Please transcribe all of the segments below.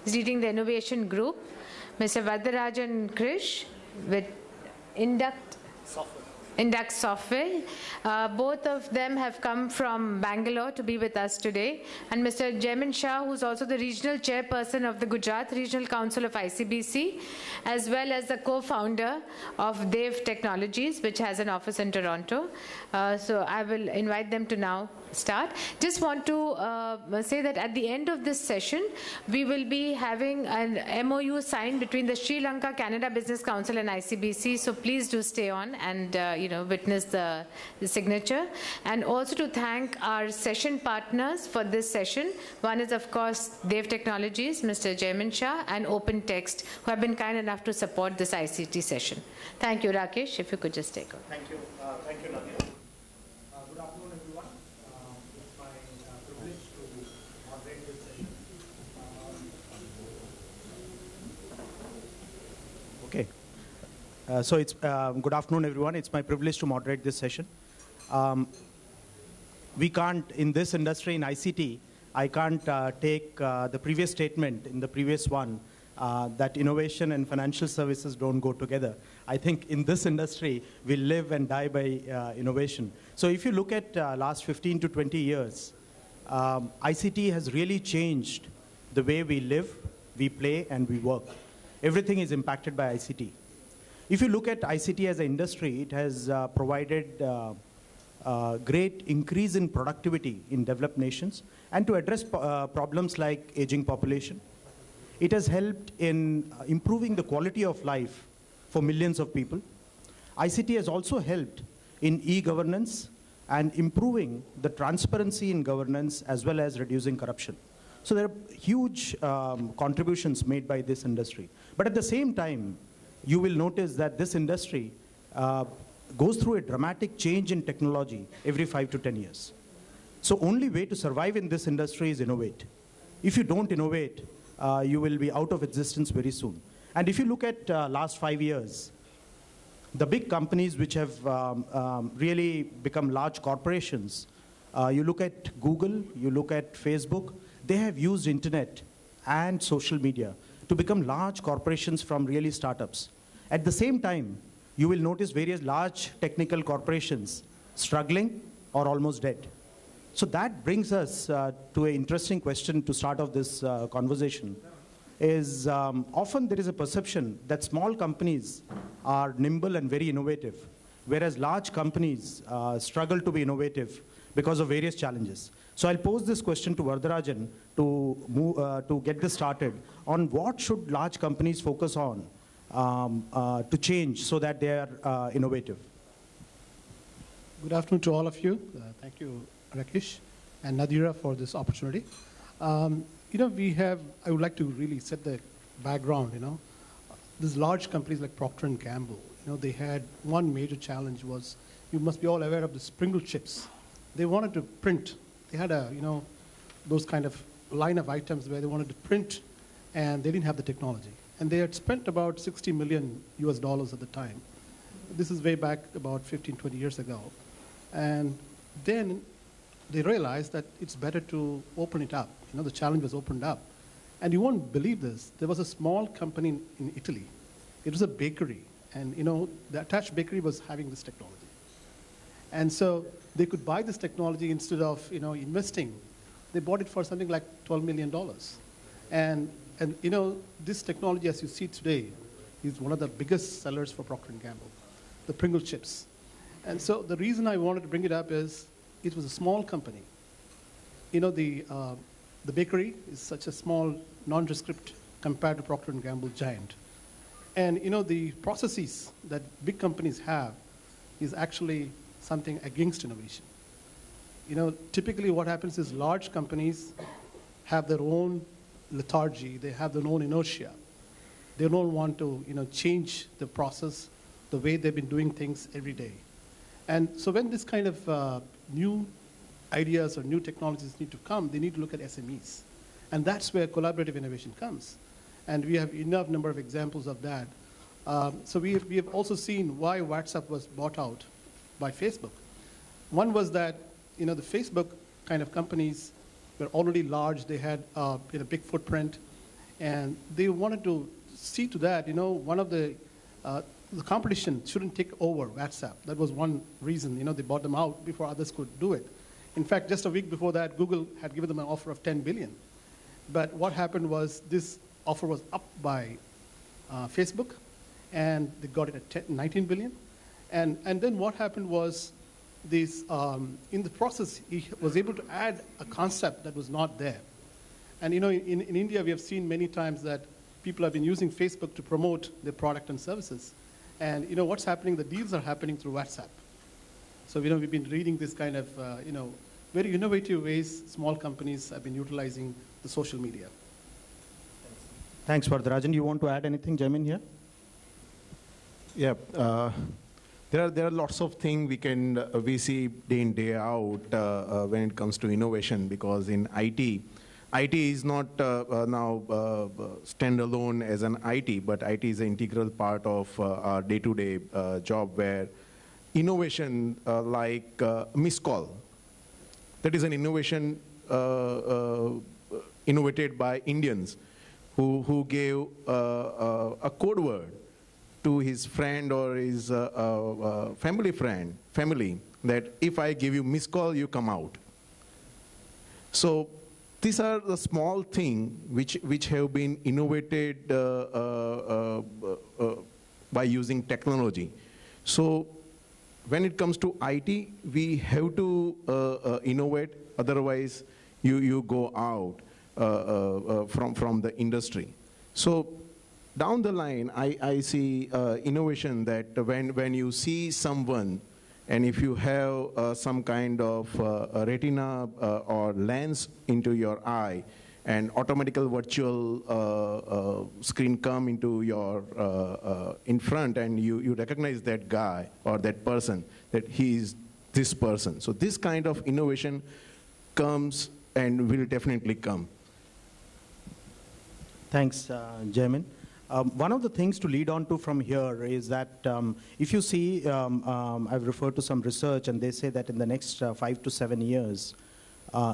is leading the innovation group. Mr. Vadarajan Krish with Induct Software. Both of them have come from Bangalore to be with us today. And Mr. Jaimin Shah, who's also the regional chairperson of the Gujarat Regional Council of ICBC, as well as the co-founder of Dev Technologies, which has an office in Toronto. So I will invite them to now start. Just want to say that at the end of this session, we will be having an MOU signed between the Sri Lanka Canada Business Council and ICBC. So please do stay on and witness the signature. And also to thank our session partners for this session. One is, of course, Dev Technologies, Mr. Jaimin Shah, and OpenText, who have been kind enough to support this ICT session. Thank you, Rakesh. If you could just take over. Thank you. Thank you, Nadia. Good afternoon, everyone. It's my privilege to moderate this session. Okay. So it's good afternoon, everyone. It's my privilege to moderate this session. We can't, in this industry, in ICT, I can't take the previous statement in the previous one that innovation and financial services don't go together. I think in this industry, we live and die by innovation. So if you look at last 15 to 20 years, ICT has really changed the way we live, we play, and we work. Everything is impacted by ICT. If you look at ICT as an industry, it has provided great increase in productivity in developed nations and to address problems like aging population. It has helped in improving the quality of life for millions of people. ICT has also helped in e-governance and improving the transparency in governance as well as reducing corruption. So there are huge contributions made by this industry. But at the same time, you will notice that this industry goes through a dramatic change in technology every 5 to 10 years. So only way to survive in this industry is innovate. If you don't innovate, you will be out of existence very soon. And if you look at last 5 years, the big companies which have really become large corporations, you look at Google, you look at Facebook, they have used internet and social media to become large corporations from really startups. At the same time, you will notice various large technical corporations struggling or almost dead. So that brings us to an interesting question to start off this conversation. Is often there is a perception that small companies are nimble and very innovative, whereas large companies struggle to be innovative because of various challenges. So I'll pose this question to Varadarajan to get this started on what should large companies focus on to change so that they are innovative. Good afternoon to all of you. Thank you, Rakesh and Nadira, for this opportunity. I would like to really set the background, These large companies like Procter & Gamble, they had one major challenge was, you must be all aware of the Springle chips. They wanted to print. They had those kind of line of items where they wanted to print, and they didn't have the technology. And they had spent about $60 million US at the time. This is way back about 15, 20 years ago. And then they realized that it's better to open it up. The challenge was opened up. And you won't believe this. There was a small company in Italy. It was a bakery. And the attached bakery was having this technology. And so they could buy this technology instead of investing. They bought it for something like $12 million. And this technology, as you see today, is one of the biggest sellers for Procter & Gamble, the Pringle chips. And so the reason I wanted to bring it up is it was a small company. The bakery is such a small, nondescript compared to Procter & Gamble giant. And the processes that big companies have is actually something against innovation. Typically what happens is large companies have their own lethargy, they have their own inertia. They don't want to change the process, the way they've been doing things every day. And so when this kind of new ideas or new technologies need to come, they need to look at SMEs. And that's where collaborative innovation comes. And we have enough number of examples of that. So we have also seen why WhatsApp was bought out by Facebook. One was that the Facebook kind of companies were already large. They had a big footprint. And they wanted to see to that, one of the competition shouldn't take over WhatsApp. That was one reason, they bought them out before others could do it. In fact, just a week before that, Google had given them an offer of 10 billion. But what happened was this offer was up by Facebook, and they got it at 19 billion. And then what happened was this, in the process, he was able to add a concept that was not there. And in India, we have seen many times that people have been using Facebook to promote their product and services. And what's happening? The deals are happening through WhatsApp. So we've been reading this kind of very innovative ways small companies have been utilizing the social media. Thanks, Vardarajan. You want to add anything, Jamin, here? Yeah. There are lots of things we see day in, day out when it comes to innovation, because in IT is not now standalone as an IT, but IT is an integral part of our day-to-day job, where innovation like missed call, that is an innovation innovated by Indians who gave a code word to his friend or his family, that if I give you missed call, you come out. So these are the small things which have been innovated by using technology. So when it comes to IT, we have to innovate, otherwise you go out from the industry. So down the line, I see innovation that when you see someone, and if you have some kind of retina or lens into your eye, and automatical virtual screen come into your in front, and you recognize that guy or that person, that he is this person. So this kind of innovation comes and will definitely come. Thanks, Jamin. One of the things to lead on to from here is that if you see, I've referred to some research, and they say that in the next 5 to 7 years,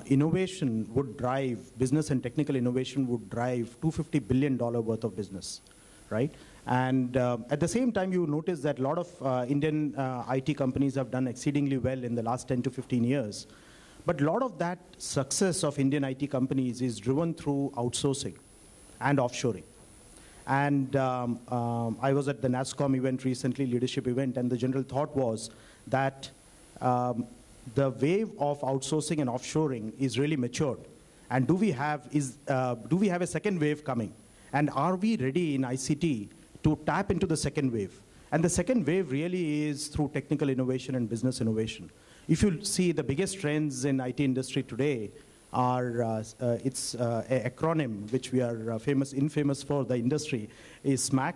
innovation would drive, business and technical innovation would drive $250 billion worth of business, right? And at the same time, you notice that a lot of Indian IT companies have done exceedingly well in the last 10 to 15 years. But a lot of that success of Indian IT companies is driven through outsourcing and offshoring. And I was at the NASSCOM event recently, leadership event, and the general thought was that the wave of outsourcing and offshoring is really matured. And do we have a second wave coming? And are we ready in ICT to tap into the second wave? And the second wave really is through technical innovation and business innovation. If you see the biggest trends in IT industry today are, it's an acronym which we are infamous for the industry, is SMAC,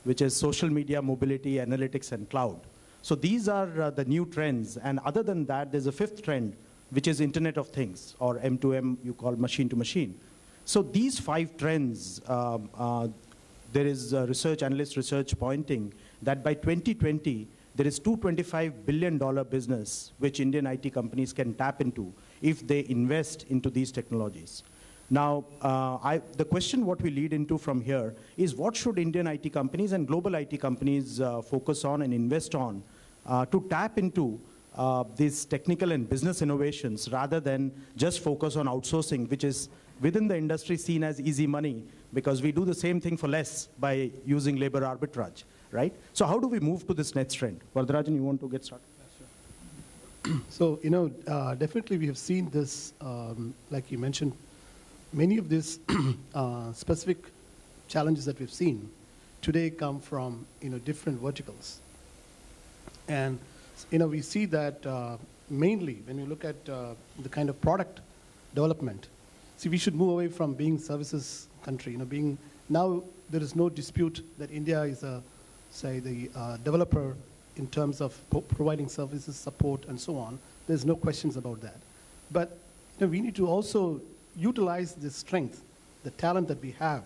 which is social media, mobility, analytics, and cloud. So these are the new trends. And other than that, there's a fifth trend, which is Internet of Things, or M2M, you call machine to machine. So these 5 trends, there is analyst research pointing that by 2020, there is $225 billion business which Indian IT companies can tap into if they invest into these technologies. Now, the question what we lead into from here is what should Indian IT companies and global IT companies focus on and invest on to tap into these technical and business innovations rather than just focus on outsourcing, which is within the industry seen as easy money because we do the same thing for less by using labor arbitrage, right? So how do we move to this next trend? Vardarajan, you want to get started? So, definitely we have seen this, like you mentioned, many of these specific challenges that we've seen today come from, different verticals. And, we see that mainly when you look at the kind of product development, see, we should move away from being services country, now there is no dispute that India is the developer in terms of providing services, support, and so on. There's no questions about that. But we need to also utilize the strength, the talent that we have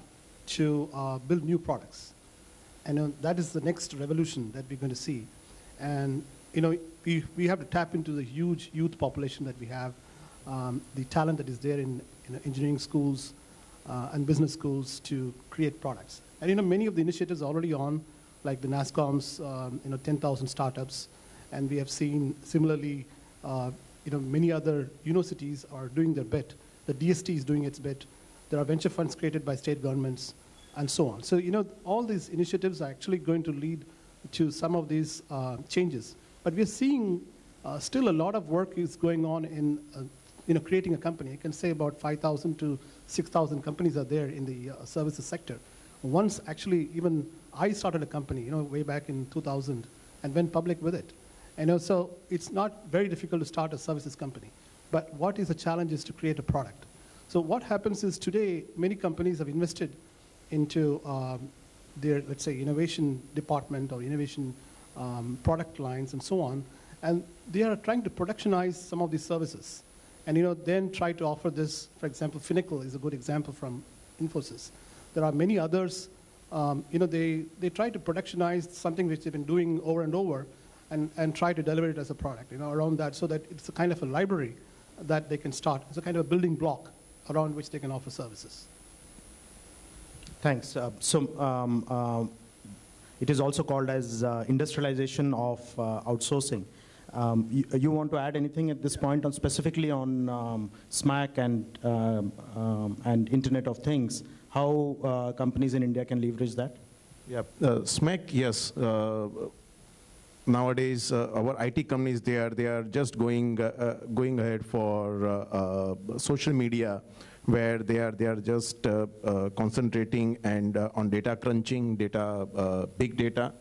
to build new products. And that is the next revolution that we're going to see. And we have to tap into the huge youth population that we have, the talent that is there in engineering schools, and business schools to create products. And many of the initiatives are already on, like the NASSCOM's 10,000 startups, and we have seen similarly many other universities are doing their bit. The DST is doing its bit. There are venture funds created by state governments, and so on. So all these initiatives are actually going to lead to some of these changes. But we're seeing still a lot of work is going on in creating a company. I can say about 5,000 to 6,000 companies are there in the services sector. Once actually, even I started a company, way back in 2000, and went public with it. So it's not very difficult to start a services company. But what is the challenge is to create a product. So what happens is today, many companies have invested into their, let's say, innovation department or innovation product lines and so on, and they are trying to productionize some of these services. And then try to offer this, for example, Finacle is a good example from Infosys. There are many others, they try to productionize something which they've been doing over and over and try to deliver it as a product, around that, so that it's a kind of a library that they can start. It's a kind of a building block around which they can offer services. Thanks. It is also called as industrialization of outsourcing. You want to add anything at this point on specifically on SMAC and Internet of Things? How companies in India can leverage that? Yeah, SMAC, yes. Nowadays, our IT companies, they are just going ahead for social media, where they are just concentrating and on data crunching, big data.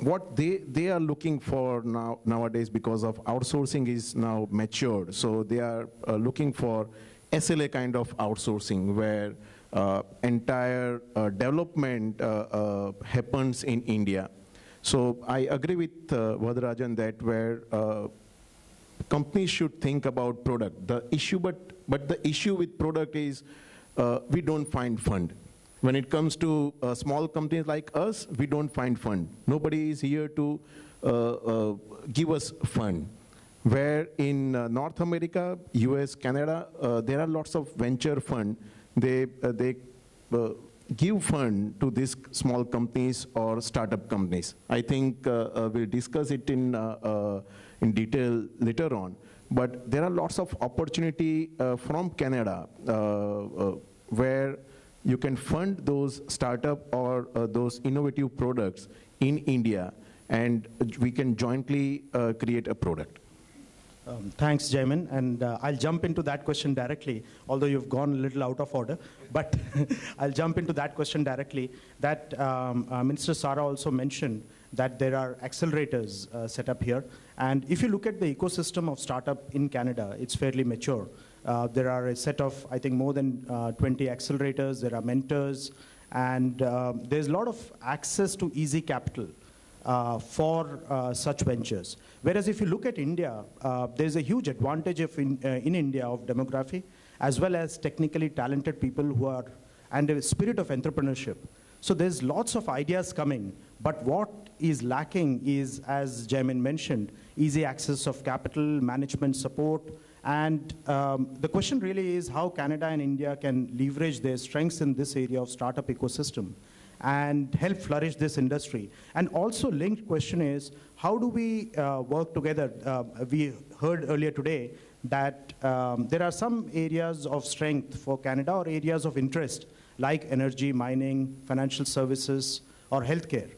What they are looking for nowadays, because of outsourcing is now matured, so they are looking for SLA kind of outsourcing, where entire development happens in India. So I agree with Vadarajan that where companies should think about product. The issue, but the issue with product is we don't find fund. When it comes to small companies like us, we don't find fund. Nobody is here to give us fund. Where in North America, US, Canada, there are lots of venture fund. They give fund to these small companies or startup companies. I think we'll discuss it in detail later on. But there are lots of opportunity from Canada where you can fund those startup or those innovative products in India, and we can jointly create a product. Thanks, Jaimin. And I'll jump into that question directly, although you've gone a little out of order. But I'll jump into that question directly. That Minister Sara also mentioned that there are accelerators set up here. And if you look at the ecosystem of startup in Canada, it's fairly mature. There are a set of, I think, more than 20 accelerators. There are mentors. And there's a lot of access to easy capital for such ventures. Whereas if you look at India, there's a huge advantage in India of demography, as well as technically talented people who are, and a spirit of entrepreneurship. So there's lots of ideas coming, but what is lacking is, as Jaimin mentioned, easy access of capital, management support, and the question really is how Canada and India can leverage their strengths in this area of startup ecosystem and help flourish this industry. And also linked question is, how do we work together? We heard earlier today that there are some areas of strength for Canada or areas of interest, like energy, mining, financial services, or healthcare.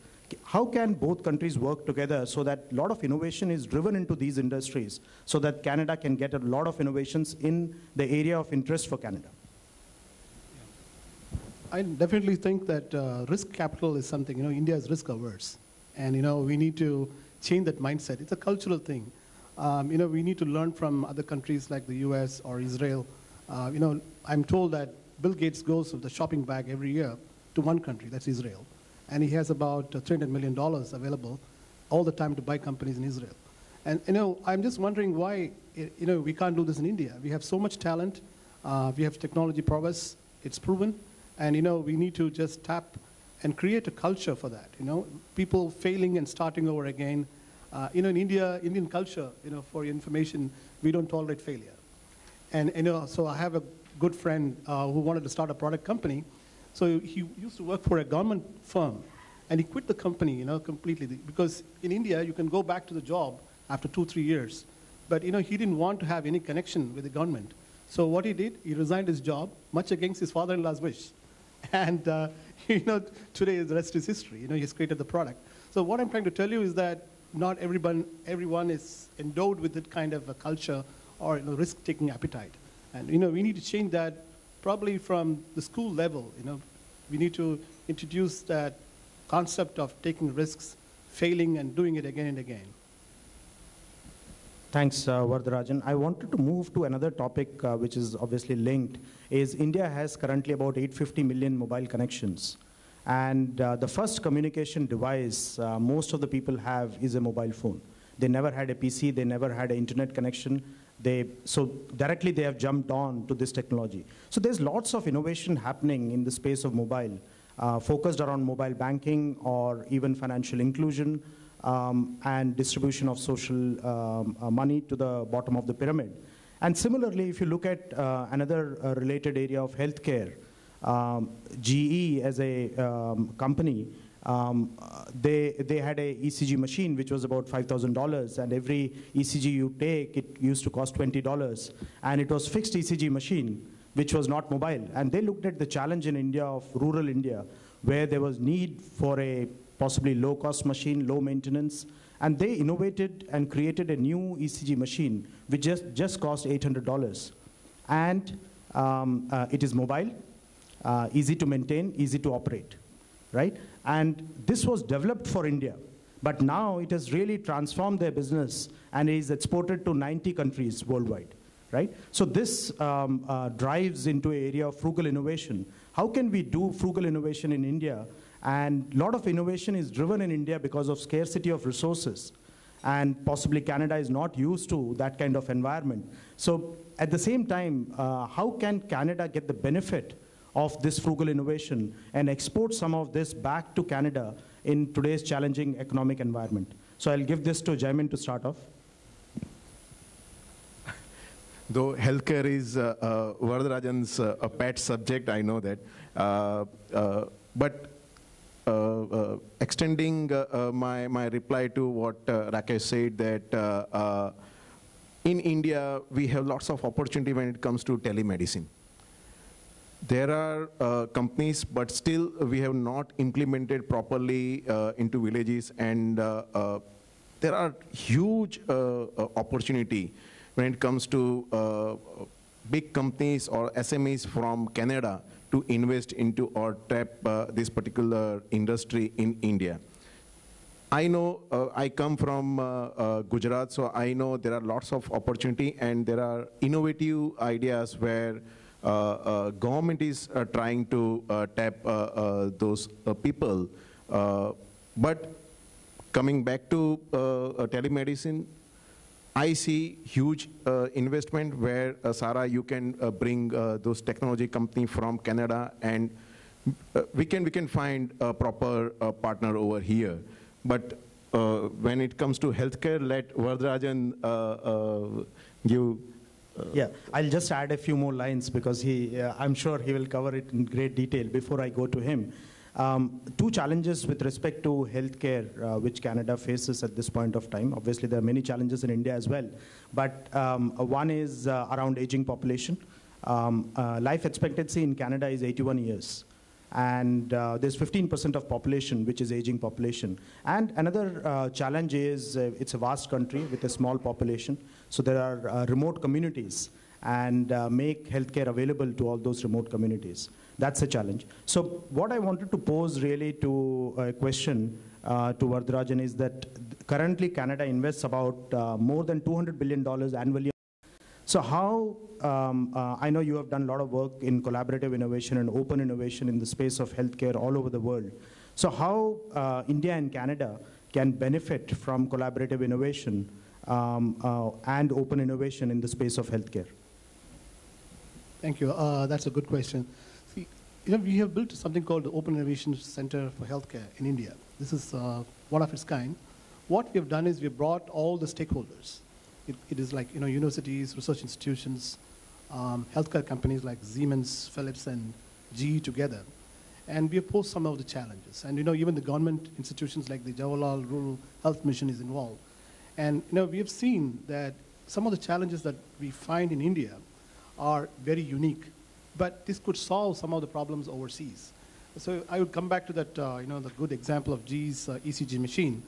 How can both countries work together so that a lot of innovation is driven into these industries, so that Canada can get a lot of innovations in the area of interest for Canada? I definitely think that risk capital is something, India is risk averse. And, we need to change that mindset. It's a cultural thing. We need to learn from other countries like the US or Israel. I'm told that Bill Gates goes with the shopping bag every year to one country, that's Israel. And he has about $300 million available all the time to buy companies in Israel. And, I'm just wondering why, we can't do this in India. We have so much talent. We have technology prowess. It's proven. And, we need to just tap and create a culture for that, people failing and starting over again. In India, Indian culture, for your information, we don't tolerate failure. And, so I have a good friend who wanted to start a product company. So he used to work for a government firm, and he quit the company, completely. Because in India, you can go back to the job after 2-3 years. But, he didn't want to have any connection with the government. So what he did, he resigned his job, much against his father-in-law's wish. And, today the rest is history. He's created the product. So what I'm trying to tell you is that not everyone is endowed with that kind of a culture or risk-taking appetite. And, we need to change that probably from the school level. We need to introduce that concept of taking risks, failing, and doing it again and again. Thanks, Vardarajan. I wanted to move to another topic which is obviously linked, is India has currently about 850 million mobile connections. And the first communication device most of the people have is a mobile phone. They never had a PC, they never had an internet connection. So directly they have jumped on to this technology. So there's lots of innovation happening in the space of mobile, focused around mobile banking or even financial inclusion, and distribution of social money to the bottom of the pyramid. And similarly, if you look at another related area of healthcare, GE as a company, they had a ECG machine which was about $5,000, and every ECG you take, it used to cost $20. And it was fixed ECG machine, which was not mobile. And they looked at the challenge in India of rural India, where there was need for a possibly low-cost machine, low maintenance, and they innovated and created a new ECG machine which just cost $800. And it is mobile, easy to maintain, easy to operate, right? And this was developed for India, but now it has really transformed their business and is exported to 90 countries worldwide, right? So this drives into an area of frugal innovation. How can we do frugal innovation in India? And a lot of innovation is driven in India because of scarcity of resources. And possibly Canada is not used to that kind of environment. So at the same time, how can Canada get the benefit of this frugal innovation and export some of this back to Canada in today's challenging economic environment? So I'll give this to Jaimin to start off. Though healthcare is Vardarajan's a pet subject, I know that. But extending my reply to what Rakesh said, that in India, we have lots of opportunity when it comes to telemedicine. There are companies, but still we have not implemented properly into villages, and there are huge opportunity when it comes to big companies or SMEs from Canada to invest into or tap this particular industry in India. I know, I come from Gujarat, so I know there are lots of opportunity and there are innovative ideas where government is trying to tap those people. But coming back to telemedicine, I see huge investment where, Sarah, you can bring those technology company from Canada, and we can find a proper partner over here. But when it comes to healthcare, let Vardarajan give. Yeah, I'll just add a few more lines because I'm sure he will cover it in great detail before I go to him. Two challenges with respect to healthcare which Canada faces at this point of time. Obviously, there are many challenges in India as well. But one is around aging population. Life expectancy in Canada is 81 years. And there's 15% of population which is aging population. And another challenge is it's a vast country with a small population. So there are remote communities, and make healthcare available to all those remote communities. That's a challenge. So what I wanted to pose really to a question to Vardarajan is that currently Canada invests about more than $200 billion annually. So how, I know you have done a lot of work in collaborative innovation and open innovation in the space of healthcare all over the world. So how India and Canada can benefit from collaborative innovation and open innovation in the space of healthcare? Thank you. That's a good question. See, we have built something called the Open Innovation Center for Healthcare in India. This is one of its kind. What we have done is we brought all the stakeholders. It is like universities, research institutions, healthcare companies like Siemens, Philips, and GE together. And we have posed some of the challenges. And even the government institutions like the Jawaharlal Rural Health Mission is involved. And we have seen that some of the challenges that we find in India are very unique, but this could solve some of the problems overseas. So I would come back to that, the good example of GE's ECG machine.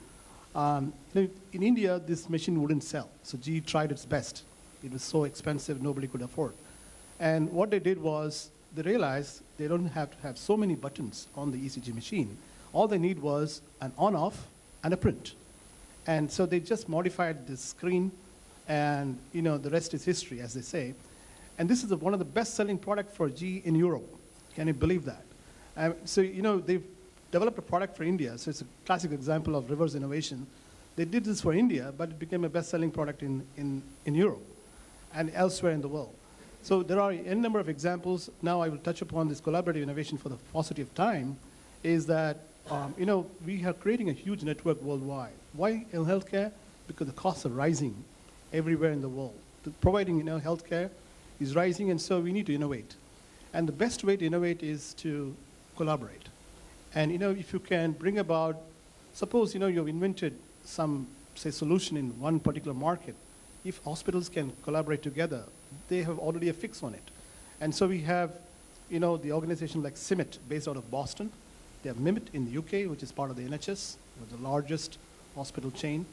In India, this machine wouldn't sell. So GE tried its best. It was so expensive, nobody could afford. And what they did was they realized they don't have to have so many buttons on the ECG machine. All they need was an on-off and a print. And so they just modified the screen, and the rest is history, as they say. And this is one of the best-selling products for GE in Europe. Can you believe that? So they've developed a product for India. So it's a classic example of reverse innovation. They did this for India, but it became a best-selling product in Europe and elsewhere in the world. So there are a number of examples. Now I will touch upon this collaborative innovation for the paucity of time, is that we are creating a huge network worldwide. Why in healthcare? Because the costs are rising everywhere in the world. Providing healthcare is rising, and so we need to innovate. And the best way to innovate is to collaborate. And if you can bring about, suppose you've invented some, say, solution in one particular market. If hospitals can collaborate together, they have already a fix on it. And so we have the organization like CIMIT, based out of Boston. They have MIMIT in the UK, which is part of the NHS, which is the largest hospital chain,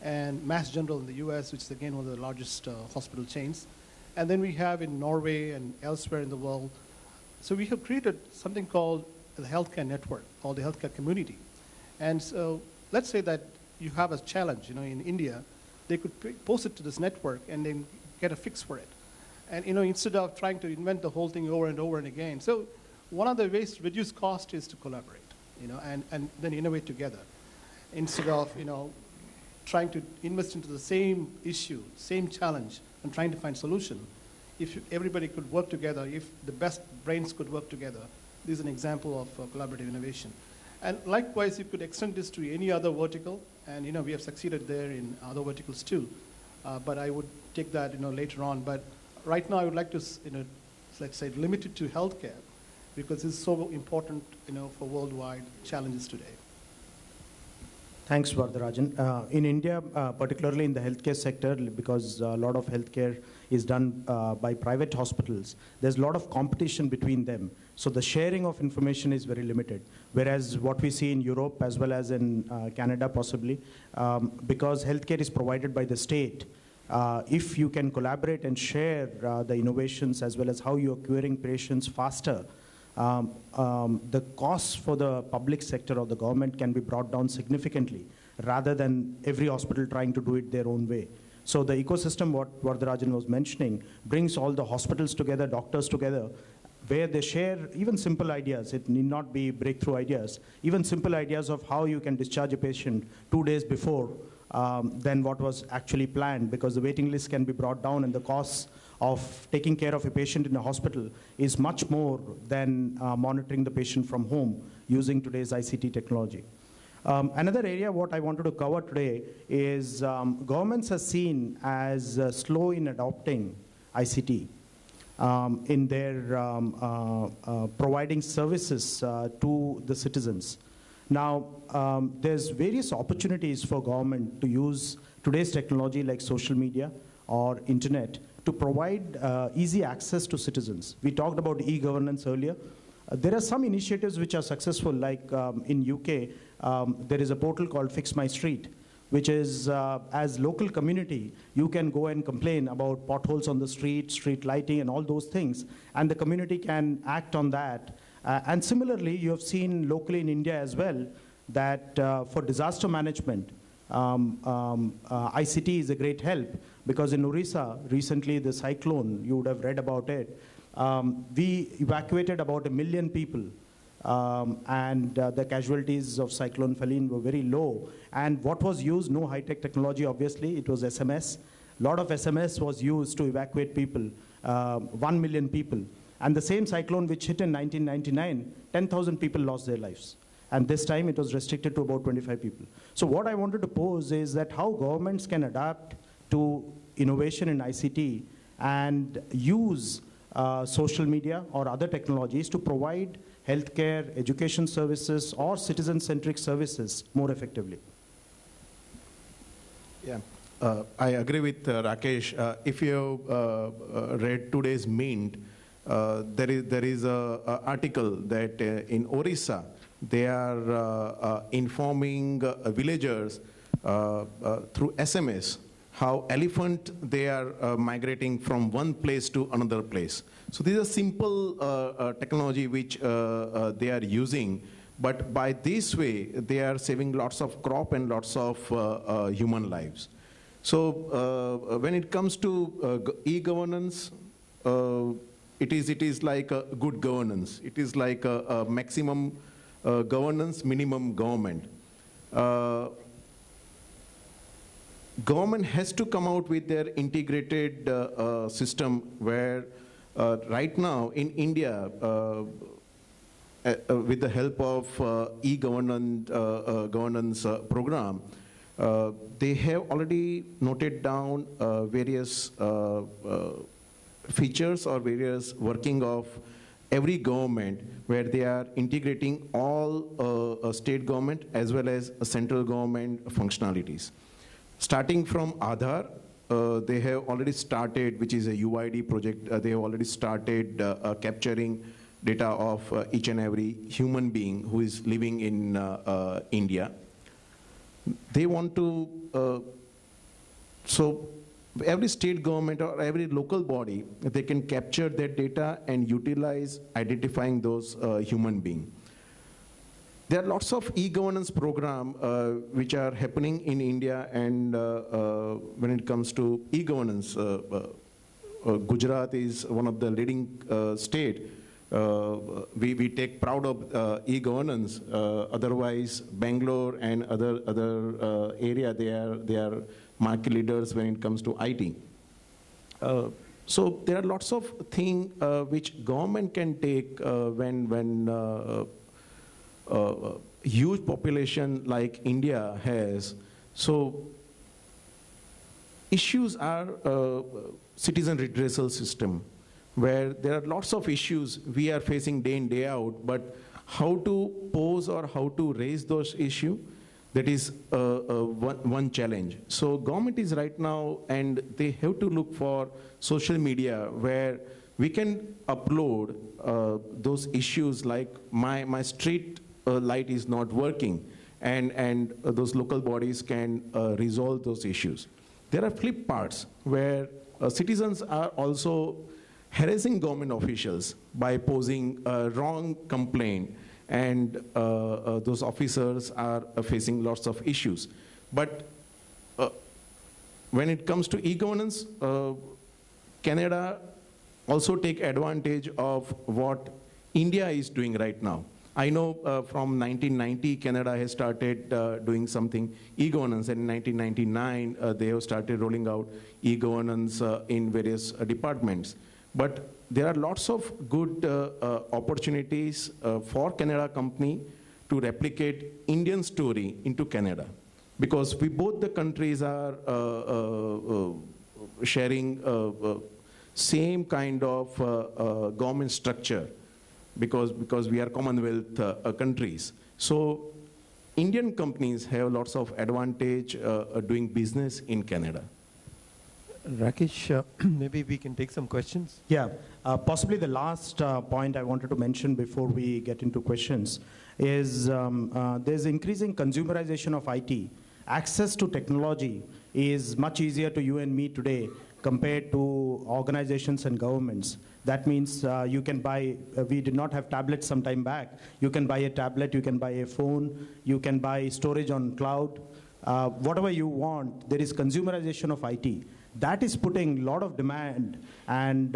and Mass General in the US, which is again one of the largest hospital chains. And then we have in Norway and elsewhere in the world. So we have created something called the healthcare network, or the healthcare community. And so let's say that you have a challenge, in India, they could post it to this network and then get a fix for it. And instead of trying to invent the whole thing over and over and again. So one of the ways to reduce cost is to collaborate, and then innovate together. Instead of, trying to invest into the same issue, same challenge, and trying to find solution. If everybody could work together, if the best brains could work together, this is an example of collaborative innovation. And likewise, you could extend this to any other vertical, and we have succeeded there in other verticals too. But I would take that later on. But right now, I would like to let's say limit it to healthcare, because it's so important for worldwide challenges today. Thanks, Vardarajan. In India, particularly in the healthcare sector, because a lot of healthcare is done by private hospitals, there's a lot of competition between them. So the sharing of information is very limited. Whereas what we see in Europe, as well as in Canada possibly, because healthcare is provided by the state, if you can collaborate and share the innovations as well as how you're curing patients faster, the costs for the public sector or the government can be brought down significantly, rather than every hospital trying to do it their own way. So the ecosystem, what Vardarajan was mentioning, brings all the hospitals together, doctors together, where they share even simple ideas. It need not be breakthrough ideas, even simple ideas of how you can discharge a patient 2 days before than what was actually planned, because the waiting list can be brought down and the costs of taking care of a patient in a hospital is much more than monitoring the patient from home using today's ICT technology. Another area what I wanted to cover today is governments are seen as slow in adopting ICT in their providing services to the citizens. Now, there's various opportunities for government to use today's technology like social media or internet to provide easy access to citizens. We talked about e-governance earlier. There are some initiatives which are successful, like in UK, there is a portal called Fix My Street, which is, as local community, you can go and complain about potholes on the street, street lighting, and all those things, and the community can act on that. And similarly, you have seen locally in India as well that for disaster management, ICT is a great help, because in Orissa, recently the cyclone, you would have read about it, we evacuated about 1 million people, and the casualties of Cyclone Feline were very low. And what was used, no high-tech technology, obviously, it was SMS. A lot of SMS was used to evacuate people, 1 million people. And the same cyclone which hit in 1999, 10,000 people lost their lives. And this time it was restricted to about 25 people. So what I wanted to pose is that how governments can adapt to innovation in ICT and use social media or other technologies to provide healthcare, education services, or citizen-centric services more effectively? Yeah, I agree with Rakesh. If you read today's Mint, there is a article that in Orissa, they are informing villagers through SMS how elephant they are migrating from one place to another place. So this is a simple technology which they are using, but by this way, they are saving lots of crop and lots of human lives. So when it comes to e-governance, it is like a good governance. It is like a maximum governance, minimum government. Government has to come out with their integrated system where right now in India, with the help of e-governance governance program, they have already noted down various features or various working of every government where they are integrating all state government as well as central government functionalities. Starting from Aadhaar, they have already started, which is a UID project, they have already started capturing data of each and every human being who is living in India. They want to, so every state government or every local body, they can capture that data and utilize identifying those human beings. There are lots of e-governance programs which are happening in India, and when it comes to e-governance, Gujarat is one of the leading state. We take proud of e-governance. Otherwise, Bangalore and other area, they are market leaders when it comes to IT. So there are lots of things which government can take when huge population like India has. So issues are citizen redressal system, where there are lots of issues we are facing day in, day out, but how to pose or how to raise those issues, that is one challenge. So government is right now, and they have to look for social media where we can upload those issues like my street light is not working, and those local bodies can resolve those issues. There are flip parts where citizens are also harassing government officials by posing a wrong complaint, and those officers are facing lots of issues. But when it comes to e-governance, Canada also take advantage of what India is doing right now. I know from 1990, Canada has started doing something e-governance, and in 1999, they have started rolling out e-governance in various departments. But there are lots of good opportunities for Canada company to replicate Indian story into Canada, because we both the countries are sharing same kind of government structure, because we are Commonwealth countries. So Indian companies have lots of advantage doing business in Canada. Rakesh, maybe we can take some questions. Yeah, possibly the last point I wanted to mention before we get into questions is there's increasing consumerization of IT. Access to technology is much easier to you and me today compared to organizations and governments. That means you can buy, we did not have tablets some time back. You can buy a tablet, you can buy a phone, you can buy storage on cloud. Whatever you want, there is consumerization of IT. That is putting a lot of demand, and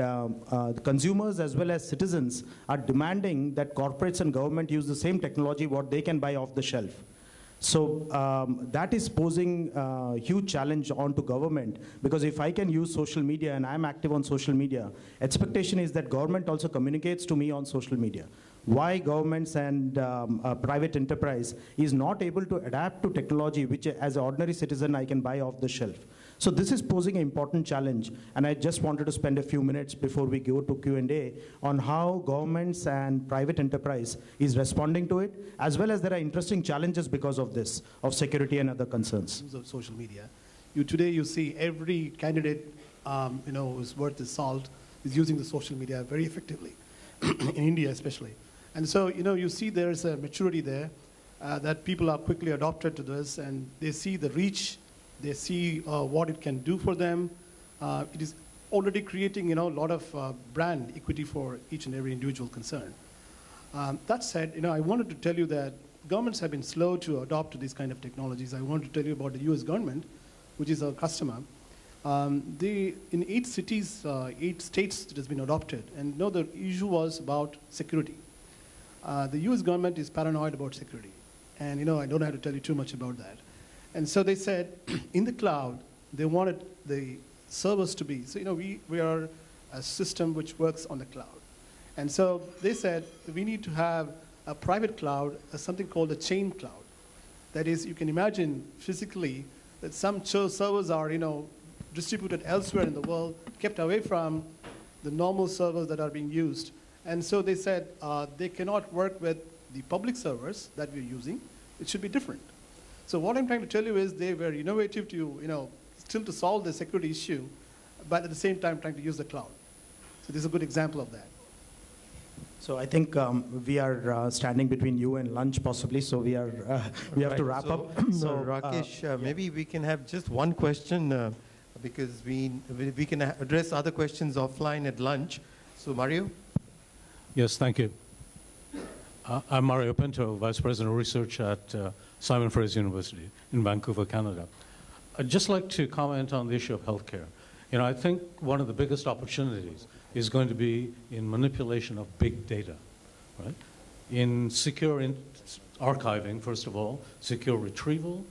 consumers as well as citizens are demanding that corporates and government use the same technology what they can buy off the shelf. So that is posing a huge challenge onto government, because if I can use social media and I'm active on social media, expectation is that government also communicates to me on social media. Why governments and private enterprise is not able to adapt to technology which as an ordinary citizen I can buy off the shelf. So this is posing an important challenge, and I just wanted to spend a few minutes before we go to Q&A on how governments and private enterprise is responding to it, as well as there are interesting challenges because of this, of security and other concerns. Use of social media. Today you see every candidate who's worth his salt is using the social media very effectively, in India especially. And so, you see there's a maturity there that people are quickly adopted to this, and they see the reach, they see what it can do for them. It is already creating, a lot of brand equity for each and every individual concerned. That said, I wanted to tell you that governments have been slow to adopt these kind of technologies. I wanted to tell you about the US government, which is our customer. In 8 cities, 8 states, it has been adopted. And the issue was about security. The US government is paranoid about security. And I don't have to tell you too much about that. And so they said, in the cloud, they wanted the servers to be. So we are a system which works on the cloud. And so they said, we need to have a private cloud, something called a chain cloud. That is, you can imagine physically that some servers are distributed elsewhere in the world, kept away from the normal servers that are being used. And so they said they cannot work with the public servers that we're using. It should be different. So what I'm trying to tell you is they were innovative to, still to solve the security issue, but at the same time trying to use the cloud. So this is a good example of that. So I think we are standing between you and lunch possibly, so we have to wrap up. So Rakesh, maybe we can have just one question because we can address other questions offline at lunch. So Mario? Yes, thank you. I'm Mario Pinto, Vice President of Research at Simon Fraser University in Vancouver, Canada. I'd just like to comment on the issue of healthcare. I think one of the biggest opportunities is going to be in manipulation of big data, right? In secure archiving, first of all, secure retrieval,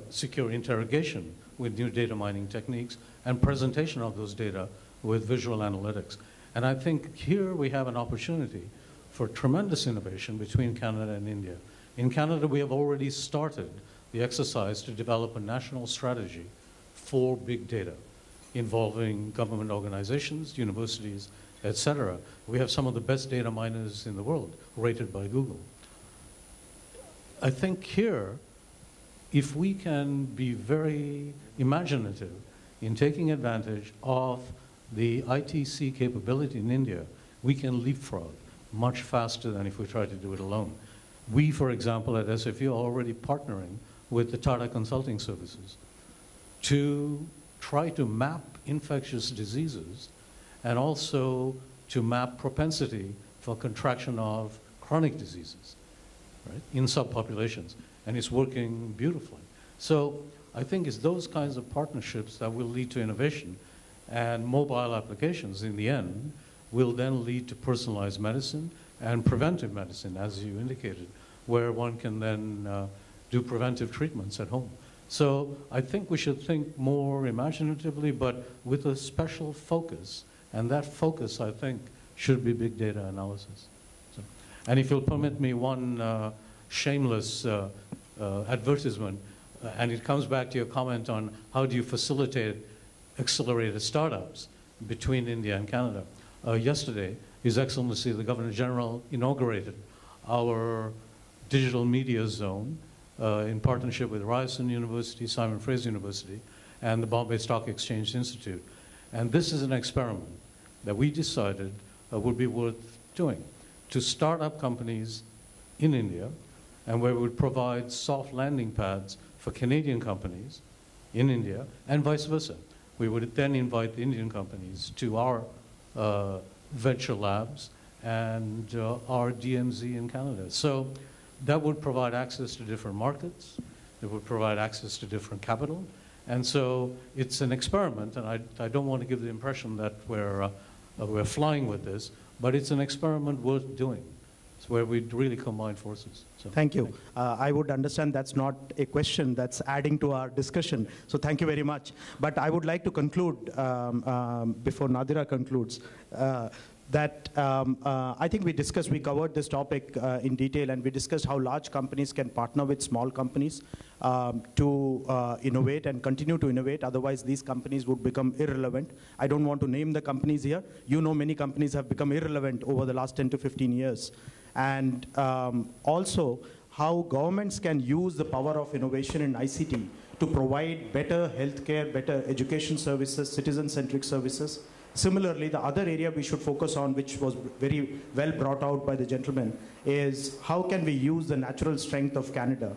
secure interrogation with new data mining techniques, and presentation of those data with visual analytics. And I think here we have an opportunity for tremendous innovation between Canada and India. In Canada, we have already started the exercise to develop a national strategy for big data involving government organizations, universities, etc. We have some of the best data miners in the world, rated by Google. I think here, if we can be very imaginative in taking advantage of the ITC capability in India, we can leapfrog much faster than if we try to do it alone. We, for example, at SFU are already partnering with the Tata Consulting Services to try to map infectious diseases and also to map propensity for contraction of chronic diseases, right, in subpopulations. And it's working beautifully. So I think it's those kinds of partnerships that will lead to innovation, and mobile applications in the end will then lead to personalized medicine and preventive medicine, as you indicated, where one can then do preventive treatments at home. So I think we should think more imaginatively, but with a special focus. And that focus, I think, should be big data analysis. So, and if you'll permit me one shameless advertisement, and it comes back to your comment on how do you facilitate accelerated startups between India and Canada. Yesterday, His Excellency, the Governor General, inaugurated our digital media zone in partnership with Ryerson University, Simon Fraser University, and the Bombay Stock Exchange Institute. And this is an experiment that we decided would be worth doing to start up companies in India, and where we would provide soft landing pads for Canadian companies in India, and vice versa. We would then invite the Indian companies to our venture labs and our DMZ in Canada. So that would provide access to different markets. It would provide access to different capital. And so it's an experiment, and I don't want to give the impression that we're flying with this, but it's an experiment worth doing. It's where we really combine forces. So, thank you. I would understand that's not a question, that's adding to our discussion. So thank you very much. But I would like to conclude, before Nadira concludes, that I think we covered this topic in detail, and we discussed how large companies can partner with small companies to innovate and continue to innovate. Otherwise, these companies would become irrelevant. I don't want to name the companies here. You know, many companies have become irrelevant over the last 10 to 15 years. And also, how governments can use the power of innovation in ICT to provide better healthcare, better education services, citizen-centric services. Similarly, the other area we should focus on, which was very well brought out by the gentleman, is how can we use the natural strength of Canada,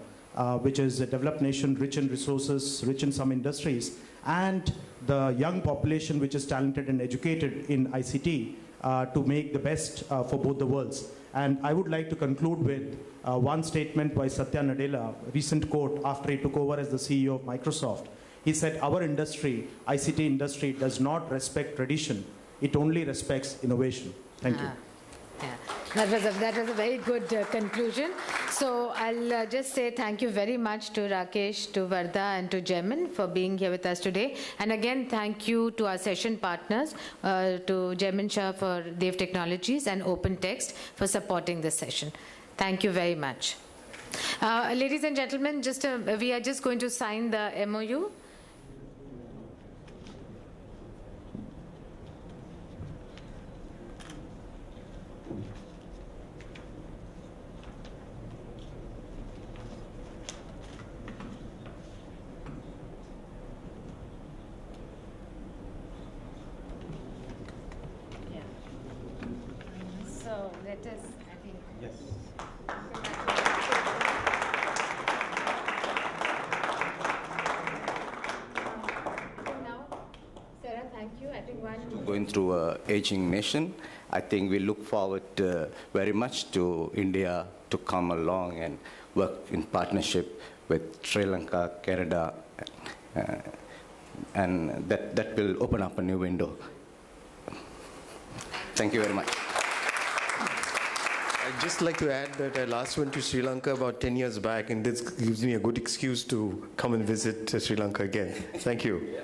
which is a developed nation, rich in resources, rich in some industries, and the young population, which is talented and educated in ICT, to make the best for both the worlds. And I would like to conclude with one statement by Satya Nadella, recent quote after he took over as the CEO of Microsoft. He said, our industry, ICT industry, does not respect tradition. It only respects innovation. Thank you. Yeah. That was a very good conclusion. So I'll just say thank you very much to Rakesh, to Vardha, and to Jemin for being here with us today. And again, thank you to our session partners, to Jemin Shah for Dev Technologies and OpenText for supporting this session. Thank you very much. Ladies and gentlemen, we are just going to sign the MOU. So let us, I think. Yes. Now, Sarah, thank you. I think going through an aging nation, I think we look forward very much to India to come along and work in partnership with Sri Lanka, Canada, and that will open up a new window. Thank you very much. I'd just like to add that I last went to Sri Lanka about 10 years back, and this gives me a good excuse to come and visit Sri Lanka again. Thank you.